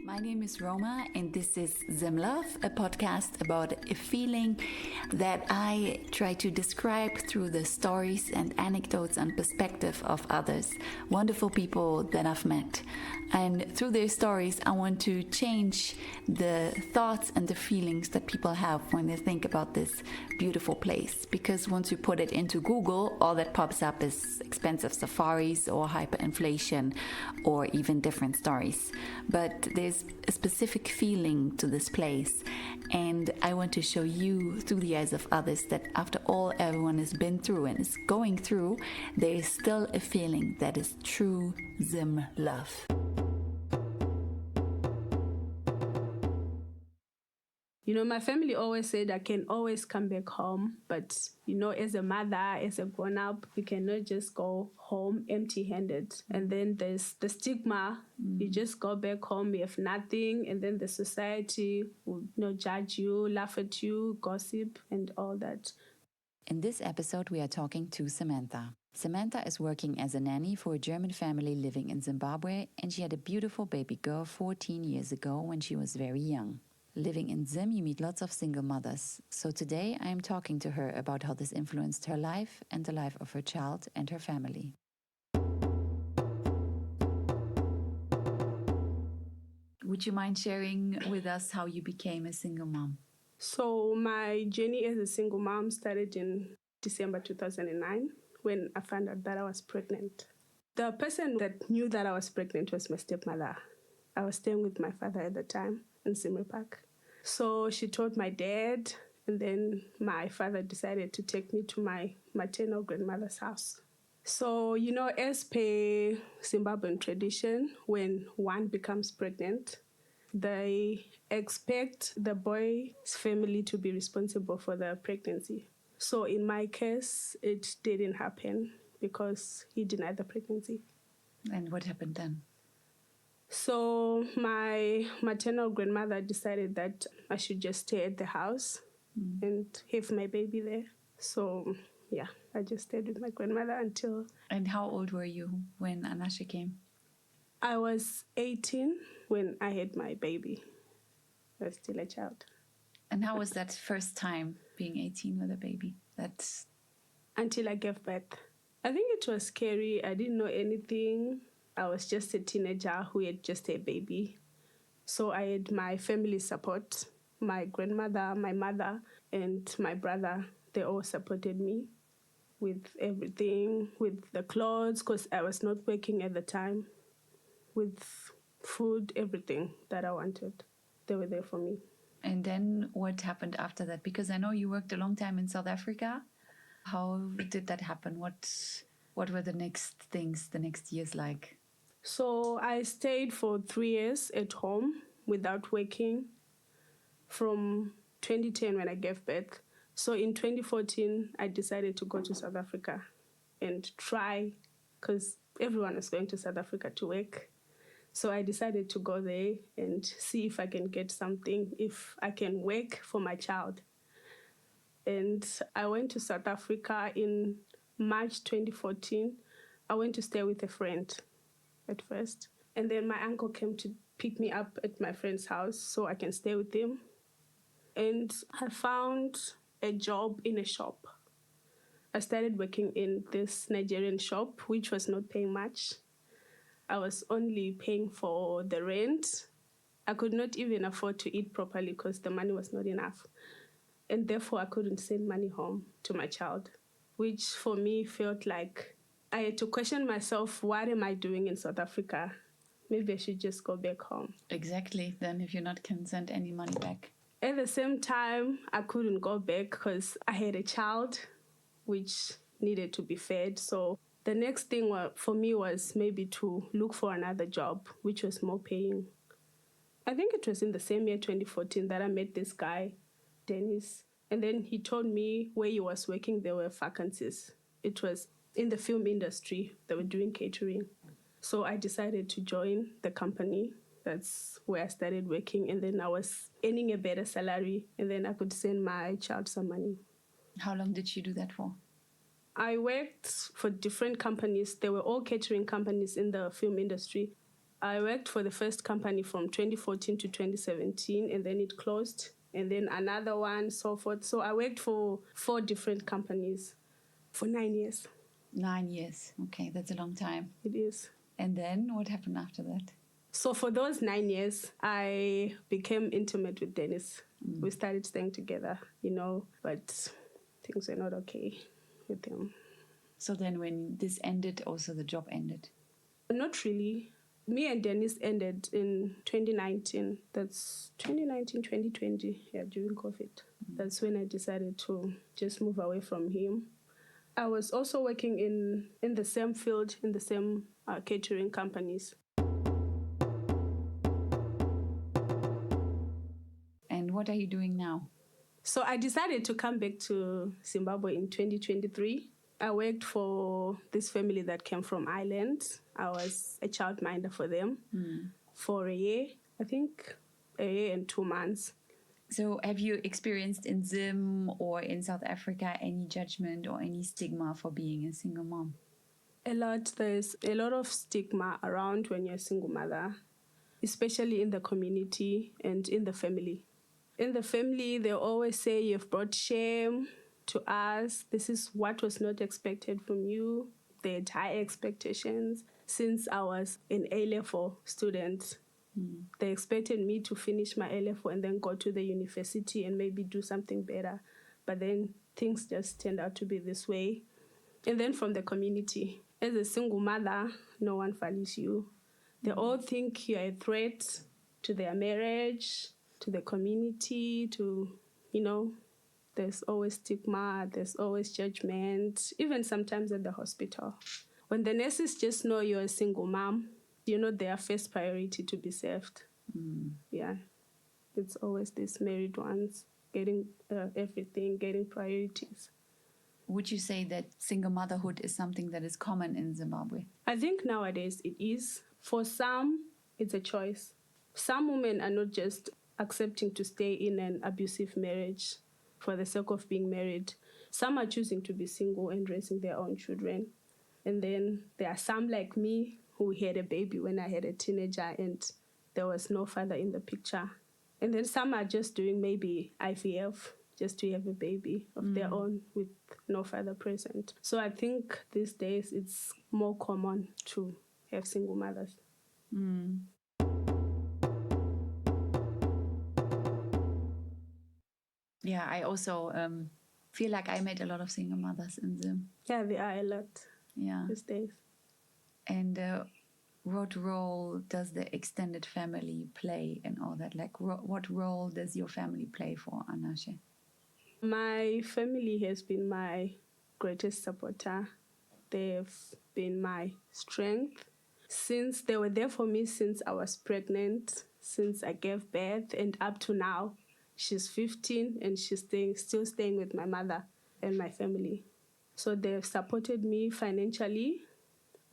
My name is Roma, and this is Zimlove, a podcast about a feeling that I try to describe through the stories and anecdotes and perspective of others, wonderful people that I've met. And through their stories, I want to change the thoughts and the feelings that people have when they think about this beautiful place. Because once you put it into Google, all that pops up is expensive safaris or hyperinflation or even different stories. But there's a specific feeling to this place. And I want to show you through the eyes of others that after all everyone has been through and is going through, there is still a feeling that is true Zim love. You know, my family always said I can always come back home. But, you know, as a mother, as a grown-up, you cannot just go home empty-handed. And then there's the stigma. You just go back home, you have nothing. And then the society will, judge you, laugh at you, gossip, and all that. In this episode, we are talking to Samantha. Samantha is working as a nanny for a German family living in Zimbabwe, and she had a beautiful baby girl 14 years ago when she was very young. Living in Zim, you meet lots of single mothers. So today I am talking to her about how this influenced her life and the life of her child and her family. Would you mind sharing with us how you became a single mom? So my journey as a single mom started in December 2009 when I found out that I was pregnant. The person that knew that I was pregnant was my stepmother. I was staying with my father at the time in Zimbabwe. So she told my dad, and then my father decided to take me to my maternal grandmother's house. So, you know, as per Zimbabwean tradition, when one becomes pregnant, they expect the boy's family to be responsible for the pregnancy. So in my case, it didn't happen because he denied the pregnancy. And what happened then? So my maternal grandmother decided that I should just stay at the house and have my baby there. So, yeah, I just stayed with my grandmother until... And how old were you when Anasha came? I was 18 when I had my baby. I was still a child. And how was that first time being 18 with a baby? Until I gave birth. I think it was scary. I didn't know anything. I was just a teenager who had just a baby. So I had my family support. My grandmother, my mother, and my brother, they all supported me with everything, with the clothes, because I was not working at the time, with food, everything that I wanted. They were there for me. And then what happened after that? Because I know you worked a long time in South Africa. How did that happen? What were the next things, the next years like? So I stayed for 3 years at home without working from 2010 when I gave birth. So in 2014, I decided to go to South Africa and try, because everyone was going to South Africa to work. So I decided to go there and see if I can get something, if I can work for my child. And I went to South Africa in March 2014. I went to stay with a friend at first. And then my uncle came to pick me up at my friend's house so I can stay with him. And I found a job in a shop. I started working in this Nigerian shop, which was not paying much. I was only paying for the rent. I could not even afford to eat properly because the money was not enough. And therefore, I couldn't send money home to my child, which for me felt like I had to question myself, what am I doing in South Africa? Maybe I should just go back home. Exactly. Then if you're not can send any money back. At the same time, I couldn't go back because I had a child which needed to be fed. So the next thing for me was maybe to look for another job, which was more paying. I think it was in the same year, 2014, that I met this guy, Dennis. And then he told me where he was working, there were vacancies. It was in the film industry. They were doing catering. So I decided to join the company. That's where I started working. And then I was earning a better salary. And then I could send my child some money. How long did you do that for? I worked for different companies. They were all catering companies in the film industry. I worked for the first company from 2014 to 2017, and then it closed, and then another one, so forth. So I worked for 4 different companies for 9 years. 9 years. Okay, that's a long time. It is. And then what happened after that? So for those 9 years, I became intimate with Dennis. We started staying together, but things were not okay with him. So then when this ended, also the job ended? Not really. Me and Dennis ended in 2019. That's 2019, 2020, during COVID. That's when I decided to just move away from him. I was also working in the same field, in the same catering companies. And what are you doing now? So I decided to come back to Zimbabwe in 2023. I worked for this family that came from Ireland. I was a childminder for them for a year, I think a year and 2 months. So have you experienced in Zim or in South Africa any judgment or any stigma for being a single mom? A lot. There's a lot of stigma around when you're a single mother, especially in the community and in the family. In the family, they always say you've brought shame to us. This is what was not expected from you. They had high expectations. Since I was an A-level student, they expected me to finish my A-level and then go to the university and maybe do something better. But then things just turned out to be this way. And then from the community, as a single mother, no one values you. They all think you're a threat to their marriage, to the community, there's always stigma, there's always judgment, even sometimes at the hospital. When the nurses just know you're a single mom, their first priority to be saved. Yeah. It's always these married ones getting everything, getting priorities. Would you say that single motherhood is something that is common in Zimbabwe? I think nowadays it is. For some, it's a choice. Some women are not just accepting to stay in an abusive marriage for the sake of being married. Some are choosing to be single and raising their own children. And then there are some like me who had a baby when I had a teenager and there was no father in the picture. And then some are just doing maybe IVF just to have a baby of their own with no father present. So I think these days it's more common to have single mothers. Yeah, I also feel like I met a lot of single mothers in Zim. Yeah, there are a lot these days. And what role does the extended family play in all that? Like, what role does your family play for Anashe? My family has been my greatest supporter. They've been my strength. Since they were there for me since I was pregnant, since I gave birth, and up to now. She's 15 and she's still staying with my mother and my family. So they've supported me financially.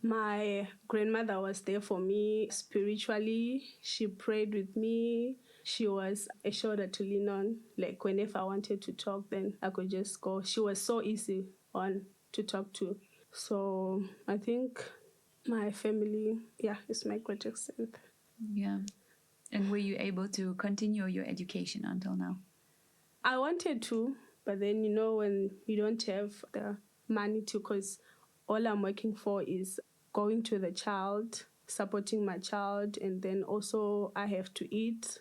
My grandmother was there for me spiritually. She prayed with me. She was a shoulder to lean on. Like whenever I wanted to talk, then I could just go. She was so easy to talk to. So I think my family, is my greatest strength. Yeah. And were you able to continue your education until now? I wanted to, but then, when you don't have the money to, because all I'm working for is going to the child, supporting my child, and then also I have to eat,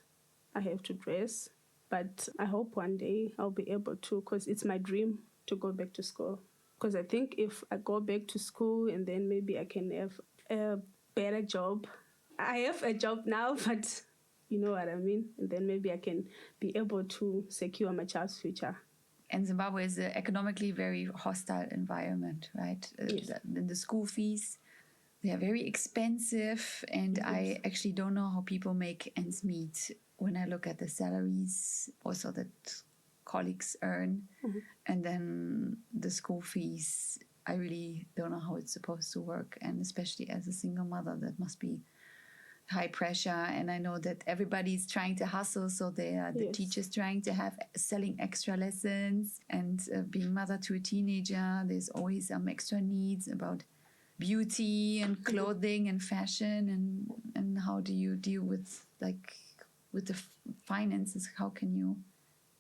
I have to dress. But I hope one day I'll be able to, because it's my dream to go back to school. Because I think if I go back to school and then maybe I can have a better job. I have a job now, but you know what I mean? And then maybe I can be able to secure my child's future. And Zimbabwe is an economically very hostile environment, right? Yes. The school fees, they are very expensive. And I actually don't know how people make ends meet when I look at the salaries also that colleagues earn. And then the school fees, I really don't know how it's supposed to work. And especially as a single mother, that must be high pressure. And I know that everybody's trying to hustle, so they are the teachers trying to selling extra lessons, and being mother to a teenager, there's always some extra needs about beauty and clothing and fashion and how do you deal with the finances? How can you?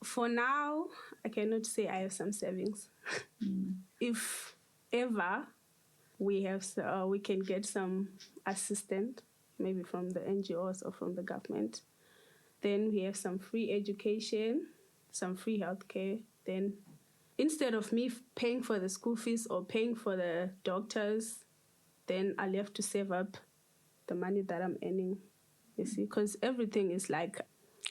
For now, I cannot say I have some savings. If ever we can get some assistance, maybe from the NGOs or from the government, then we have some free education, some free healthcare. Then instead of me paying for the school fees or paying for the doctors, then I'll have to save up the money that I'm earning, you see, because everything is like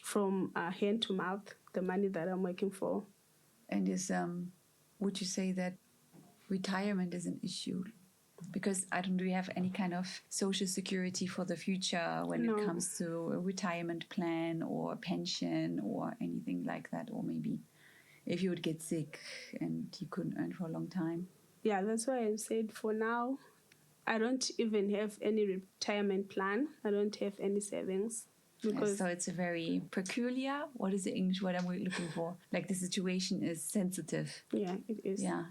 from hand to mouth, the money that I'm working for. And would you say that retirement is an issue? Because do you have any kind of social security for the future when No. it comes to a retirement plan or a pension or anything like that? Or maybe if you would get sick and you couldn't earn for a long time? Yeah, that's why I said for now, I don't even have any retirement plan. I don't have any savings. Because so it's a very peculiar, what is the English word I'm looking for? Like the situation is sensitive. Yeah, it is. Yeah.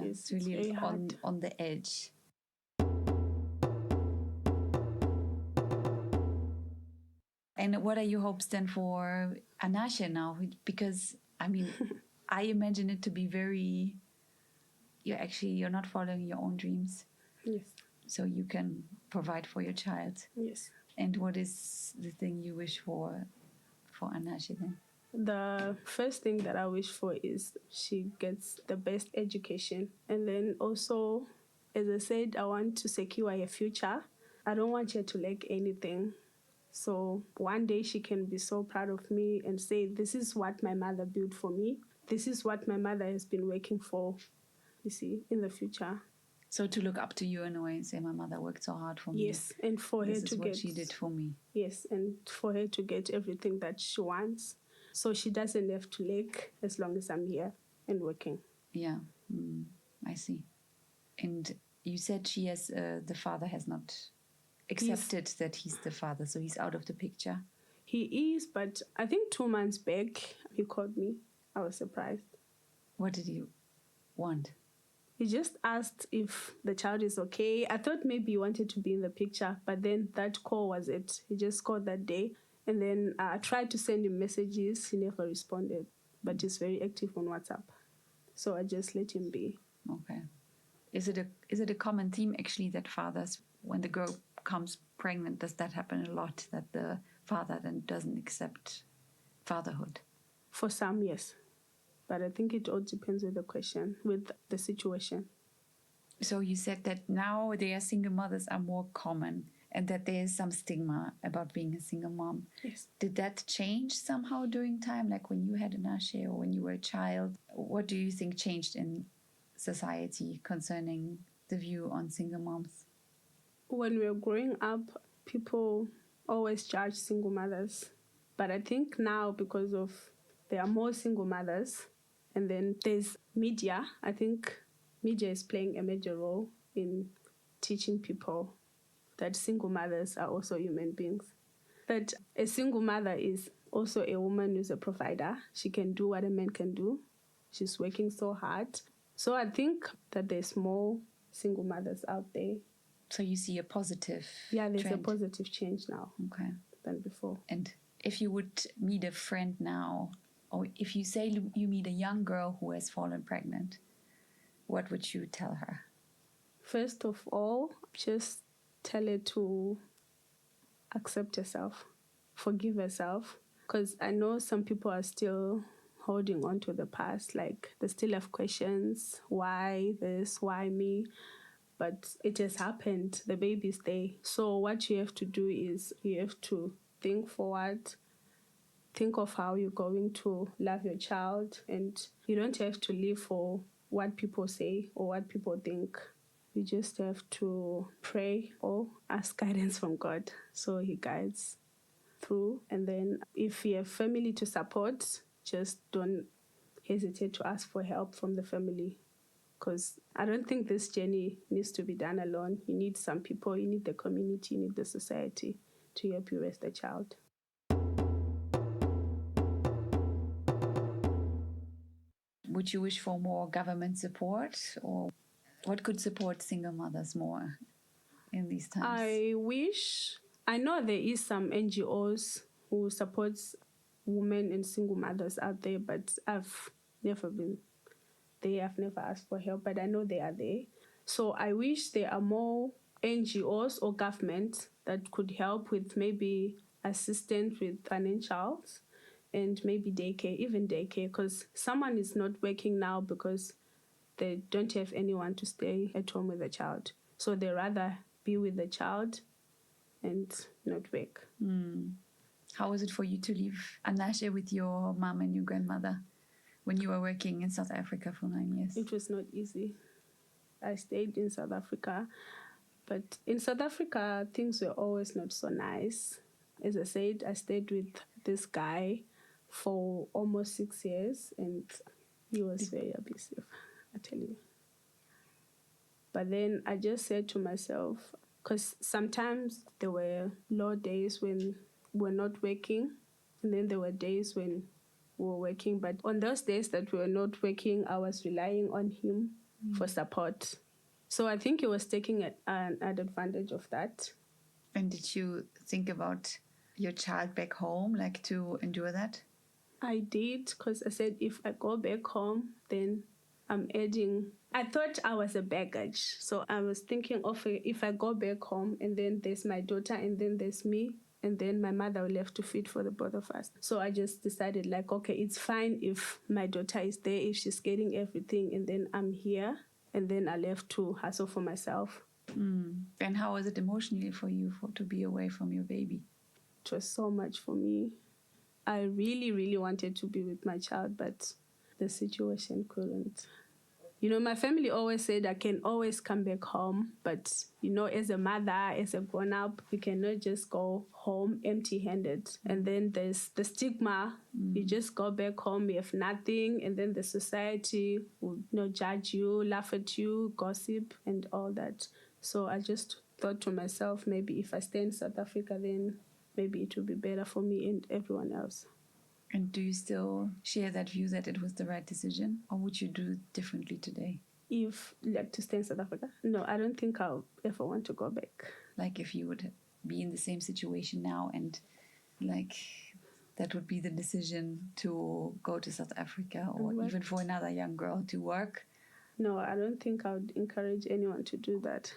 It's really on the edge. And what are your hopes then for Anasha now? Because, I mean, I imagine it to be very... You're not following your own dreams. Yes. So you can provide for your child. Yes. And what is the thing you wish for Anasha then? The first thing that I wish for is she gets the best education. And then also, as I said, I want to secure her future. I don't want her to lack anything. So one day she can be so proud of me and say, this is what my mother built for me. This is what my mother has been working for, you see, in the future. So to look up to you in a way and say, my mother worked so hard for me. Yes, and for her to get... This is what she did for me. Yes, and for her to get everything that she wants. So she doesn't have to lack as long as I'm here and working. Yeah, I see. And you said the father has not accepted that he's the father, so he's out of the picture. He is, but I think 2 months back, he called me. I was surprised. What did he want? He just asked if the child is okay. I thought maybe he wanted to be in the picture, but then that call was it. He just called that day. And then I tried to send him messages. He never responded, but he's very active on WhatsApp. So I just let him be. Okay. Is it a common theme, actually, that fathers, when the girl becomes pregnant, does that happen a lot, that the father then doesn't accept fatherhood? For some, yes. But I think it all depends with the situation. So you said that now single mothers are more common and that there is some stigma about being a single mom. Yes. Did that change somehow during time, like when you had Anasha or when you were a child? What do you think changed in society concerning the view on single moms? When we were growing up, people always judge single mothers. But I think now, because of there are more single mothers, and then there's media. I think media is playing a major role in teaching people that single mothers are also human beings. That a single mother is also a woman who's a provider. She can do what a man can do. She's working so hard. So I think that there's more single mothers out there. So you see a positive there's trend. A positive change now than before. And if you would meet a friend now, or if you say you meet a young girl who has fallen pregnant, what would you tell her? First of all, just tell her to accept herself, forgive herself. Because I know some people are still holding on to the past, like they still have questions, why this, why me? But it has happened, the baby's there. So what you have to do is you have to think forward, think of how you're going to love your child, and you don't have to live for what people say or what people think. You just have to pray or ask guidance from God so He guides through. And then if you have family to support, just don't hesitate to ask for help from the family, because I don't think this journey needs to be done alone. You need some people, you need the community, you need the society to help you raise the child. Would you wish for more government support, or what could support single mothers more in these times? I wish I know there is some NGOs who supports women and single mothers out there, but I've never been there. I've never asked for help, but I know they are there. So I wish there are more NGOs or government that could help with maybe assistance with financials and maybe daycare, even daycare, because someone is not working now because they don't have anyone to stay at home with the child. So they rather be with the child and not work. How was it for you to leave Anashe with your mom and your grandmother when you were working in South Africa for 9 years? It was not easy. I stayed in South Africa, but in South Africa, things were always not so nice. As I said, I stayed with this guy for almost 6 years, and he was very abusive, I tell you. But then I just said to myself, because sometimes there were low days when we're not working, and then there were days when we were working. But on those days that we were not working, I was relying on him for support. So I think he was taking an advantage of that. And did you think about your child back home, like to endure that? I did, because I said if I go back home, then I'm adding. I thought I was a baggage. So I was thinking of if I go back home and then there's my daughter and then there's me, and then my mother will have to feed for the both of us. So I just decided like, okay, it's fine if my daughter is there, if she's getting everything, and then I'm here, and then I'll have to hustle for myself. And how was it emotionally for you to be away from your baby? It was so much for me. I really, really wanted to be with my child, but the situation couldn't. You know, my family always said I can always come back home, but, you know, as a mother, as a grown-up, you cannot just go home empty-handed. And then there's the stigma. You just go back home, you have nothing, and then the society will, you know, judge you, laugh at you, gossip, and all that. So I just thought to myself, maybe if I stay in South Africa, then maybe it will be better for me and everyone else. And do you still share that view that it was the right decision, or would you do it differently today? If, like, to stay in South Africa? No, I don't think I'll ever want to go back. Like if you would be in the same situation now and like that would be the decision to go to South Africa or even for another young girl to work? No, I don't think I would encourage anyone to do that.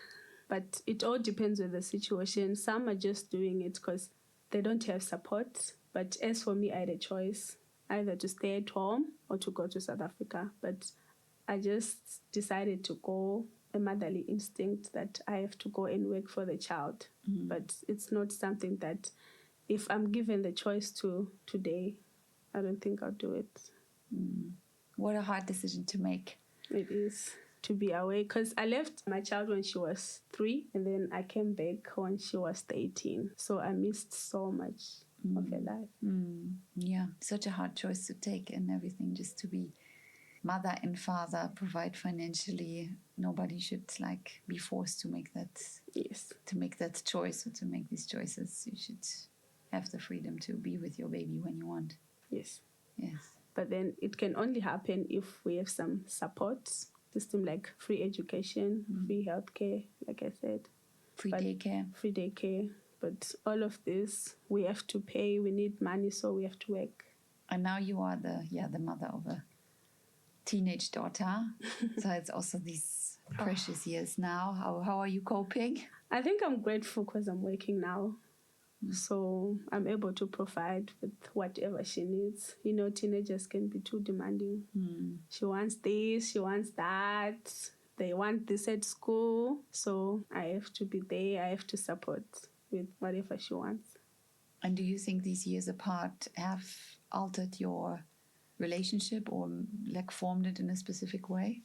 But it all depends on the situation. Some are just doing it because they don't have support. But as for me, I had a choice either to stay at home or to go to South Africa. But I just decided to go, a motherly instinct that I have to go and work for the child. But it's not something that if I'm given the choice to today, I don't think I'll do it. What a hard decision to make. It is, to be away, because I left my child when she was 3 and then I came back when she was 18. So I missed so much of her life. Yeah, such a hard choice to take and everything, just to be mother and father, provide financially. Nobody should like be forced to make that. Yes. To make that choice or to make these choices. You should have the freedom to be with your baby when you want. Yes. Yes. But then it can only happen if we have some support system, like free education, free healthcare, like I said. Free daycare. Free daycare. But all of this, we have to pay, we need money, so we have to work. And now you are the mother of a teenage daughter. So it's also these precious years now. How are you coping? I think I'm grateful because I'm working now. So I'm able to provide with whatever she needs. You know, teenagers can be too demanding. She wants this, she wants that. They want this at school. So I have to be there. I have to support with whatever she wants. And do you think these years apart have altered your relationship or like formed it in a specific way?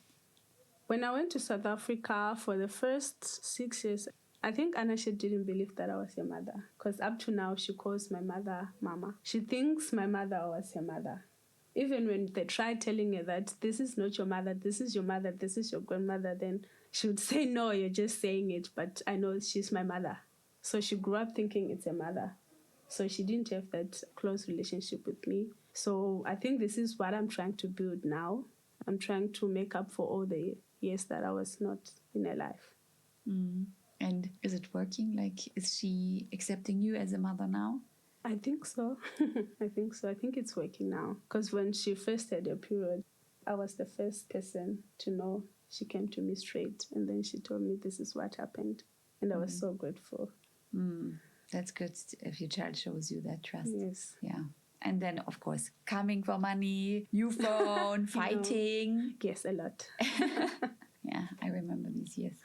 When I went to South Africa for the first 6 years, I think Anashe didn't believe that I was her mother, because up to now she calls my mother Mama. She thinks my mother was her mother. Even when they try telling her that this is not your mother, this is your mother, this is your grandmother, then she would say, no, you're just saying it, but I know she's my mother. So she grew up thinking it's a mother. So she didn't have that close relationship with me. So I think this is what I'm trying to build now. I'm trying to make up for all the years that I was not in her life. And is it working? Like, is she accepting you as a mother now? I think so. I think so. I think it's working now. Because when she first had her period, I was the first person to know. She came to me straight, and then she told me this is what happened. And I was so grateful. That's good if your child shows you that trust. Yes. Yeah. And then, of course, coming for money, new phone, fighting. Yes, a lot. Yeah, I remember these years.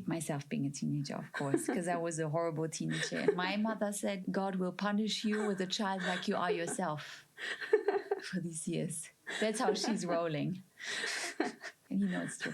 Myself being a teenager, of course, because I was a horrible teenager. And my mother said, God will punish you with a child like you are yourself for these years. That's how she's rolling. And you know it's true.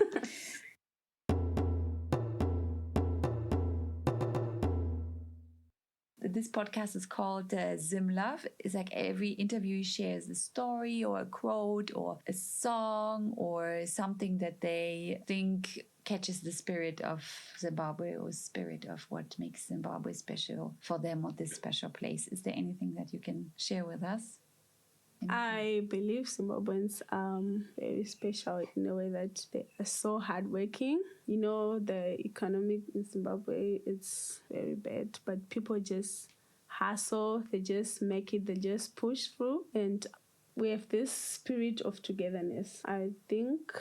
This podcast is called Zimlove. It's like every interviewee shares a story or a quote or a song or something that they think catches the spirit of Zimbabwe or spirit of what makes Zimbabwe special for them or this special place. Is there anything that you can share with us? I believe Zimbabweans are very special in a way that they are so hardworking. You know, the economy in Zimbabwe, it's very bad, but people just hustle, they just make it, they just push through, and we have this spirit of togetherness. I think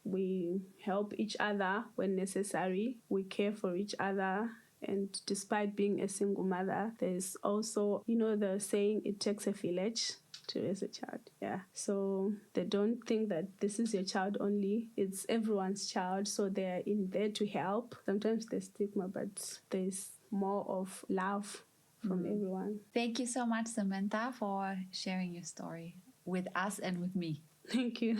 we help each other when necessary, we care for each other. And despite being a single mother, there's also, you know, the saying, it takes a village to raise a child. Yeah. So they don't think that this is your child only. It's everyone's child. So they're in there to help. Sometimes there's stigma, but there's more of love from everyone. Thank you so much, Samantha, for sharing your story with us and with me. Thank you.